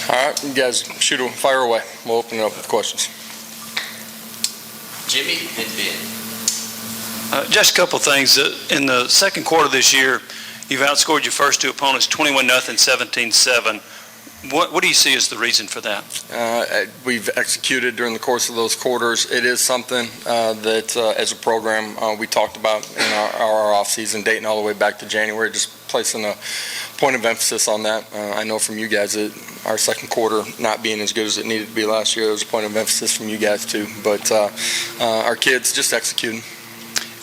All right, you guys fire away. We'll open it up with questions. Jimmy and Ben. Just a couple of things. In the second quarter of this year, you've outscored your first two opponents 21-0, 17-7. What do you see as the reason for that? We've executed during the course of those quarters. It is something that, as a program, we talked about in our off-season, dating all the way back to January, just placing a point of emphasis on that. I know from you guys that our second quarter not being as good as it needed to be last year, there was a point of emphasis from you guys too. But our kids just executing.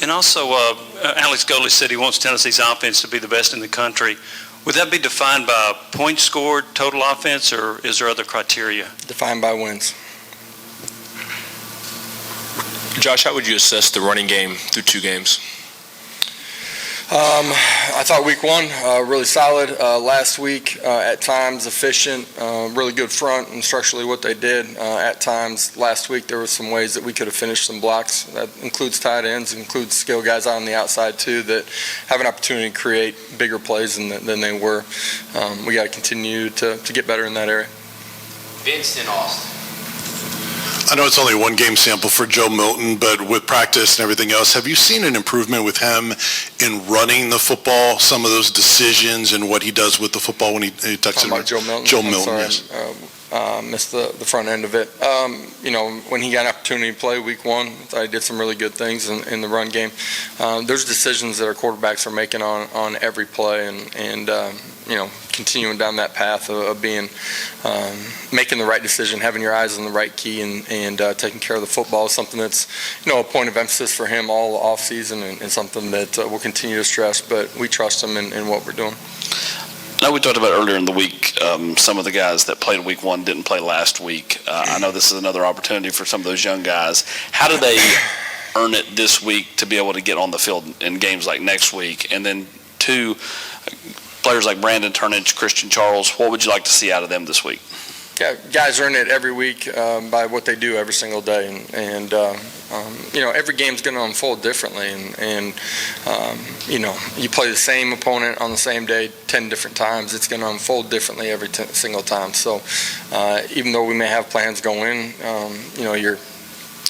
And also, Alex Goley said he wants Tennessee's offense to be the best in the country. Would that be defined by points scored, total offense, or is there other criteria? Defined by wins. Josh, how would you assess the running game through two games? I thought week one really solid. Last week, at times efficient, really good front and structurally what they did. At times last week there were some ways that we could have finished some blocks. That includes tight ends, includes skill guys out on the outside too that have an opportunity to create bigger plays than they were. We got to continue to get better in that area. Vincent Austin. I know it's only a one-game sample for Joe Milton, but with practice and everything else, have you seen an improvement with him in running the football, some of those decisions and what he does with the football when he tucks it? About Joe Milton? Joe Milton, yes. Missed the front end of it. When he got an opportunity to play week one, I thought he did some really good things in the run game. There's decisions that our quarterbacks are making on every play and continuing down that path of being making the right decision, having your eyes on the right key and taking care of the football is something that's a point of emphasis for him all off season and something that we'll continue to stress, but we trust him in what we're doing. Now, we talked about earlier in the week, some of the guys that played week one didn't play last week. I know this is another opportunity for some of those young guys. How do they earn it this week to be able to get on the field in games like next week? And then two, players like Brandon Turnage, Christian Charles, what would you like to see out of them this week? Yeah, guys earn it every week by what they do every single day, and every game's going to unfold differently, and you play the same opponent on the same day 10 different times. It's going to unfold differently every single time. So even though we may have plans going,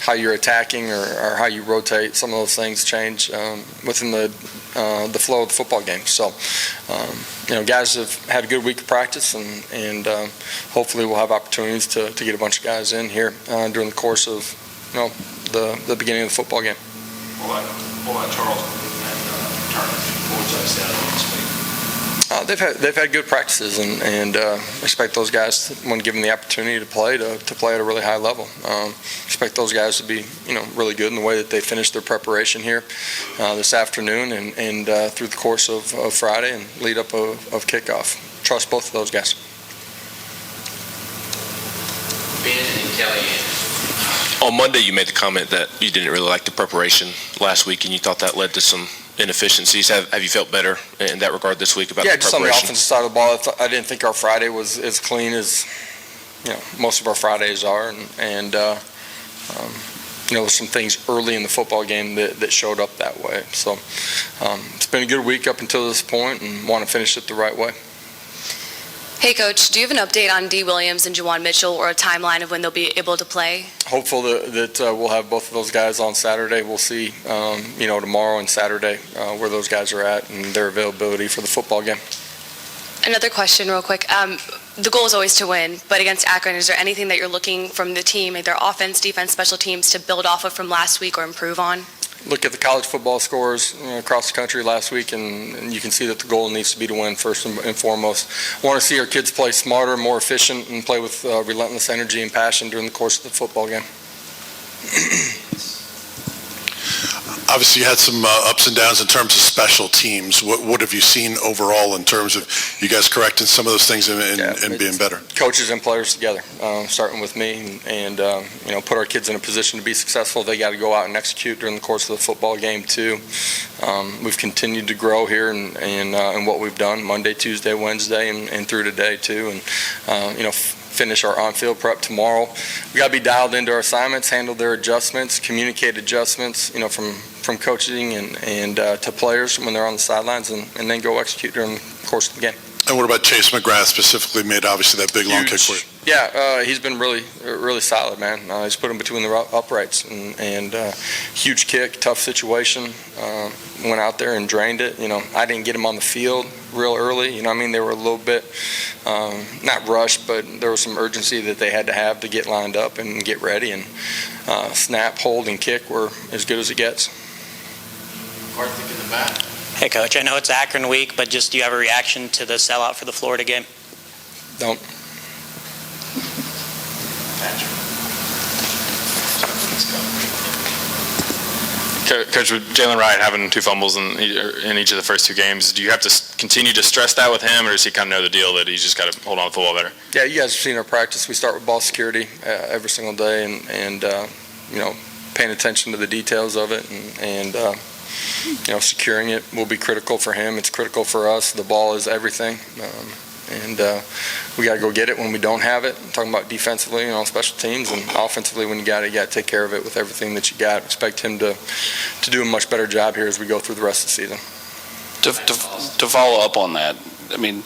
how you're attacking or how you rotate, some of those things change within the flow of the football game. So, guys have had a good week of practice, and hopefully we'll have opportunities to get a bunch of guys in here during the course of the beginning of the football game. What about Charles and Turner? What would you like to say out of them this week? They've had good practices and expect those guys, when given the opportunity to play at a really high level. Expect those guys to be really good in the way that they finished their preparation here this afternoon and through the course of Friday and lead up of kickoff. Trust both of those guys. Ben and Kelly Anderson. On Monday, you made the comment that you didn't really like the preparation last week, and you thought that led to some inefficiencies. Have you felt better in that regard this week about the preparation? Just on the offensive side of the ball, I didn't think our Friday was as clean as most of our Fridays are, and there's some things early in the football game that showed up that way. So it's been a good week up until this point, and want to finish it the right way. Hey, Coach, do you have an update on D. Williams and Juwan Mitchell, or a timeline of when they'll be able to play? Hopeful that we'll have both of those guys on Saturday. We'll see, tomorrow and Saturday where those guys are at and their availability for the football game. Another question real quick. The goal is always to win, but against Akron, is there anything that you're looking from the team, either offense, defense, special teams, to build off of from last week or improve on? Look at the college football scores across the country last week, and you can see that the goal needs to be to win first and foremost. I want to see our kids play smarter, more efficient, and play with relentless energy and passion during the course of the football game. Obviously, you had some ups and downs in terms of special teams. What have you seen overall in terms of you guys correcting some of those things and being better? Coaches and players together, starting with me, and put our kids in a position to be successful. They got to go out and execute during the course of the football game too. We've continued to grow here and what we've done Monday, Tuesday, Wednesday, and through today too, and finish our on-field prep tomorrow. We got to be dialed into our assignments, handle their adjustments, communicate adjustments, from coaching and to players when they're on the sidelines, and then go execute during the course of the game. And what about Chase McGrath specifically made obviously that big long kick for you? Yeah, he's been really solid, man. He's put him between the uprights and huge kick, tough situation. Went out there and drained it. I didn't get him on the field real early. They were a little bit not rushed, but there was some urgency that they had to have to get lined up and get ready. And snap, hold, and kick were as good as it gets. Karthik in the back. Hey, Coach, I know it's Akron week, but just do you have a reaction to the sellout for the Florida game? Don't. Patrick. Coach, with Jalen Wright having 2 fumbles in each of the first 2 games, do you have to continue to stress that with him, or does he kind of know the deal that he's just got to hold on to the football better? Yeah, you guys have seen our practice. We start with ball security every single day, and paying attention to the details of it, and securing it will be critical for him. It's critical for us. The ball is everything, and we got to go get it when we don't have it. I'm talking about defensively, special teams, and offensively when you got to take care of it with everything that you got. Expect him to do a much better job here as we go through the rest of the season. To follow up on that, I mean,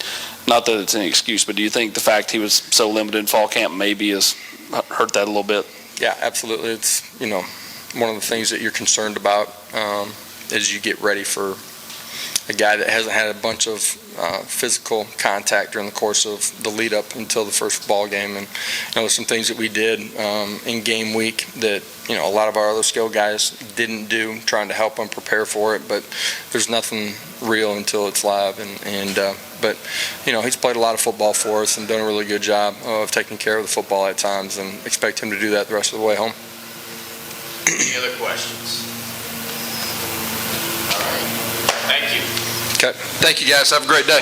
not that it's an excuse, but do you think the fact he was so limited in fall camp maybe has hurt that a little bit? Yeah, absolutely. It's one of the things that you're concerned about as you get ready for a guy that hasn't had a bunch of physical contact during the course of the lead up until the first ball game. And there's some things that we did in game week that a lot of our other skill guys didn't do, trying to help them prepare for it. But there's nothing real until it's live. But he's played a lot of football for us and done a really good job of taking care of the football at times, and expect him to do that the rest of the way home. Any other questions? All right. Thank you. Okay. Thank you, guys. Have a great day.